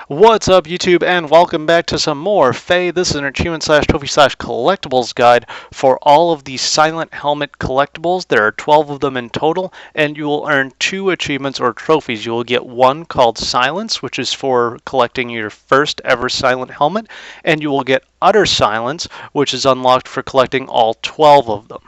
What's up, YouTube, and welcome back to some more Faye. This is an achievement slash trophy slash collectibles guide for all of the Silent Helmet collectibles. There are 12 of them in total, and you will earn 2 achievements or trophies. You will get one called Silence, which is for collecting your first ever Silent Helmet, and you will get Utter Silence, which is unlocked for collecting all 12 of them.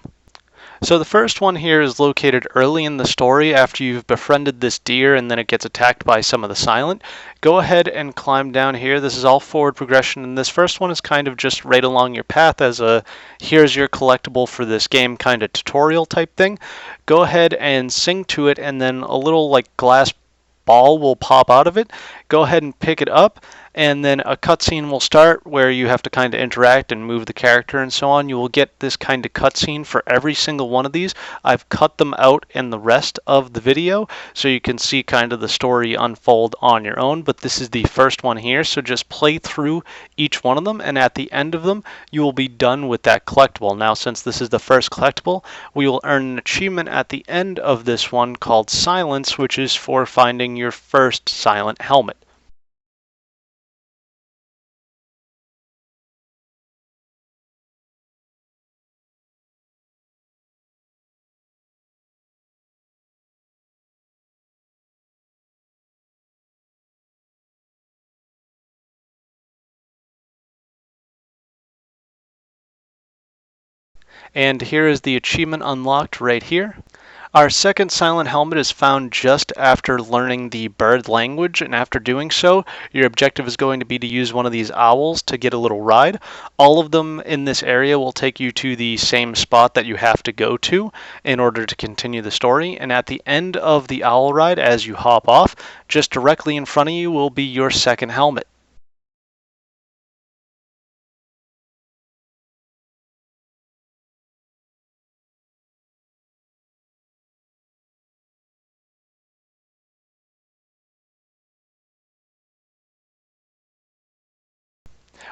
So the first one here is located early in the story after you've befriended this deer and then it gets attacked by some of the silent. Go ahead and climb down here. This is all forward progression, and this first one is kind of just right along your path as a here's your collectible for this game kind of tutorial type thing. Go ahead and sing to it, and then a little like glass ball will pop out of it. Go ahead and pick it up, and then a cutscene will start where you have to kind of interact and move the character and so on. You will get this kind of cutscene for every single one of these. I've cut them out in the rest of the video so you can see kind of the story unfold on your own, but this is the first one here, so just play through each one of them, and at the end of them you will be done with that collectible. Now, since this is the first collectible, we will earn an achievement at the end of this one called Silence, which is for finding your first silent helmet. And here is the achievement unlocked right here. Our second silent helmet is found just after learning the bird language, and after doing so, your objective is going to be to use one of these owls to get a little ride. All of them in this area will take you to the same spot that you have to go to in order to continue the story, and at the end of the owl ride, as you hop off, just directly in front of you will be your second helmet.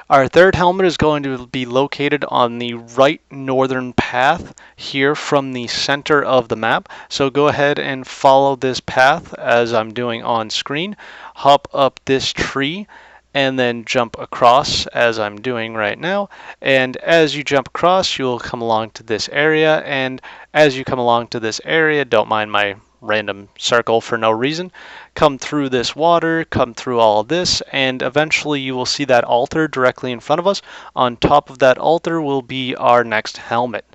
Our third helmet is going to be located on the right northern path here from the center of the map. So go ahead and follow this path as I'm doing on screen. Hop up this tree and then jump across as I'm doing right now. And as you jump across, you'll come along to this area. And as you come along to this area, don't mind my random circle for no reason, come through this water, come through all of this, and eventually you will see that altar directly in front of us. On top of that altar will be our next helmet.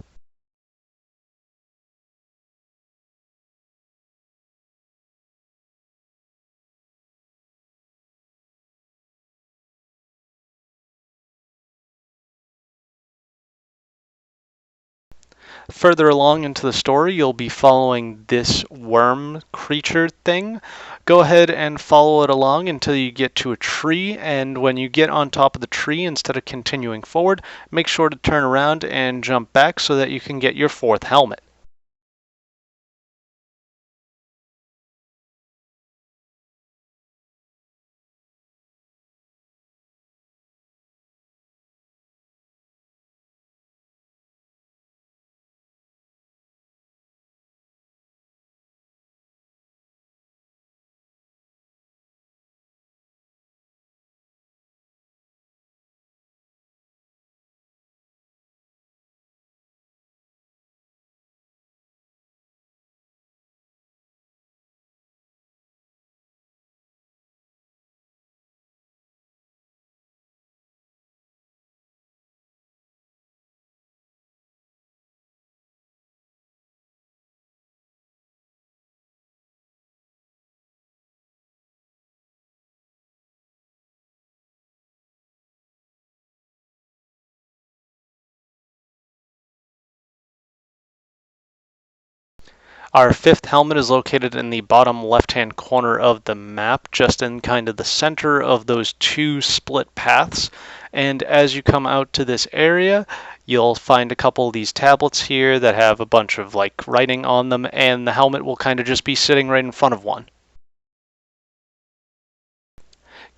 Further along into the story, you'll be following this worm creature thing. Go ahead and follow it along until you get to a tree, and when you get on top of the tree, instead of continuing forward, make sure to turn around and jump back so that you can get your fourth helmet. Our fifth helmet is located in the bottom left-hand corner of the map, just in kind of the center of those two split paths. And as you come out to this area, you'll find a couple of these tablets here that have a bunch of like writing on them, and the helmet will kind of just be sitting right in front of one.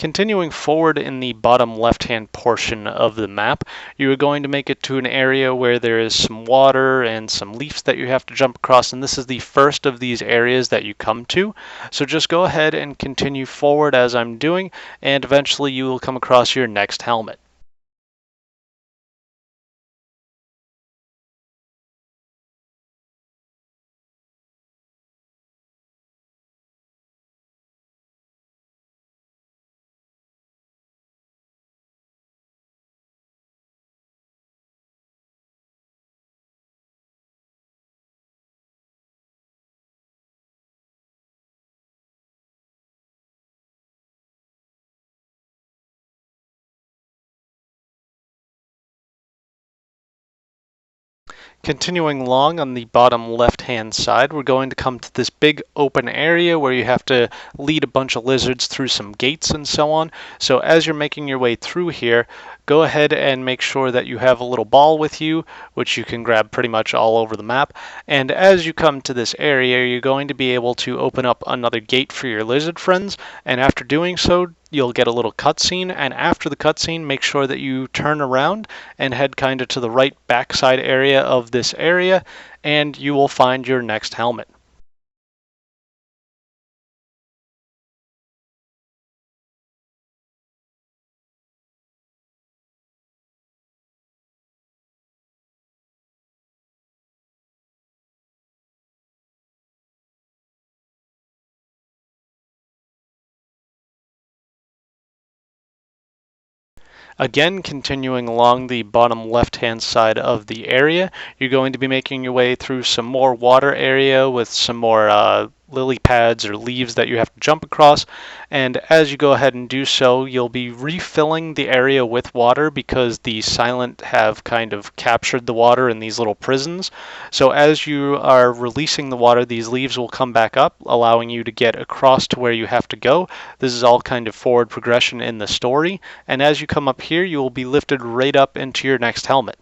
Continuing forward in the bottom left-hand portion of the map, you are going to make it to an area where there is some water and some leaves that you have to jump across, and this is the first of these areas that you come to. So just go ahead and continue forward as I'm doing, and eventually you will come across your next helmet. Continuing along on the bottom left-hand side, we're going to come to this big open area where you have to lead a bunch of lizards through some gates and so on. So as you're making your way through here, go ahead and make sure that you have a little ball with you, which you can grab pretty much all over the map. And as you come to this area, you're going to be able to open up another gate for your lizard friends. And after doing so, you'll get a little cutscene, and after the cutscene, make sure that you turn around and head kind of to the right backside area of this area, and you will find your next helmet. Again, continuing along the bottom left-hand side of the area, you're going to be making your way through some more water area with some more lily pads or leaves that you have to jump across. And as you go ahead and do so, you'll be refilling the area with water because the silent have kind of captured the water in these little prisons. So as you are releasing the water, these leaves will come back up, allowing you to get across to where you have to go. This is all kind of forward progression in the story. And as you come up here, you will be lifted right up into your next helmet.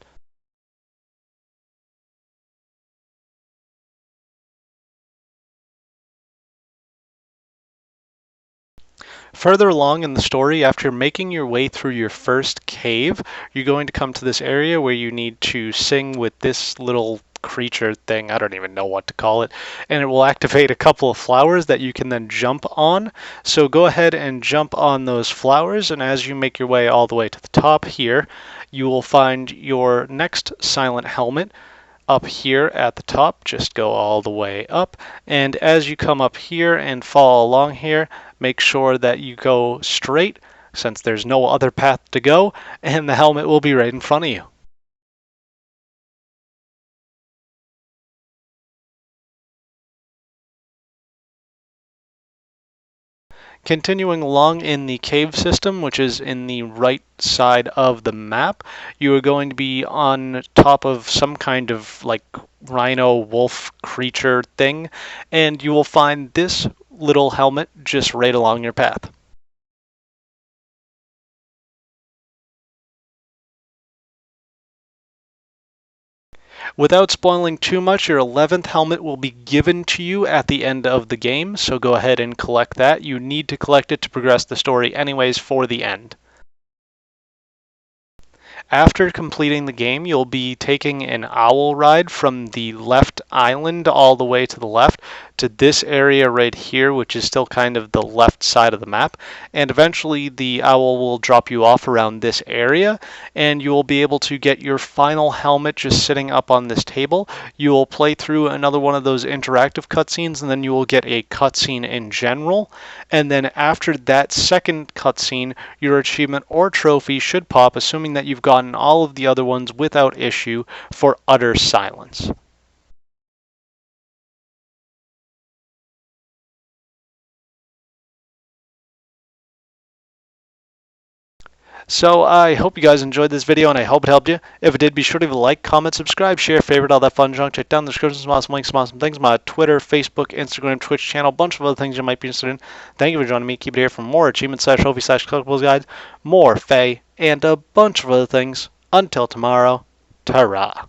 Further along in the story, after making your way through your first cave, you're going to come to this area where you need to sing with this little creature thing. I don't even know what to call it. And it will activate a couple of flowers that you can then jump on. So go ahead and jump on those flowers, and as you make your way all the way to the top here, you will find your next silent helmet up here at the top. Just go all the way up, and as you come up here and follow along here, make sure that you go straight since there's no other path to go, and the helmet will be right in front of you. Continuing along in the cave system, which is in the right side of the map, you are going to be on top of some kind of like rhino wolf creature thing, and you will find this little helmet just right along your path. Without spoiling too much, your 11th helmet will be given to you at the end of the game, so go ahead and collect that. You need to collect it to progress the story anyways for the end. After completing the game, you'll be taking an owl ride from the left island all the way to the left to this area right here, which is still kind of the left side of the map. And eventually the owl will drop you off around this area, and you will be able to get your final helmet just sitting up on this table. You will play through another one of those interactive cutscenes, and then you will get a cutscene in general. And then after that second cutscene, your achievement or trophy should pop, assuming that you've gotten all of the other ones without issue, for utter silence. So I hope you guys enjoyed this video, and I hope it helped you. If it did, be sure to leave a like, comment, subscribe, share, favorite, all that fun junk. Check down the description, some awesome links, some awesome things. My Twitter, Facebook, Instagram, Twitch channel, a bunch of other things you might be interested in. Thank you for joining me. Keep it here for more achievement/trophy/collectibles guides, more Fae, and a bunch of other things. Until tomorrow, ta-ra.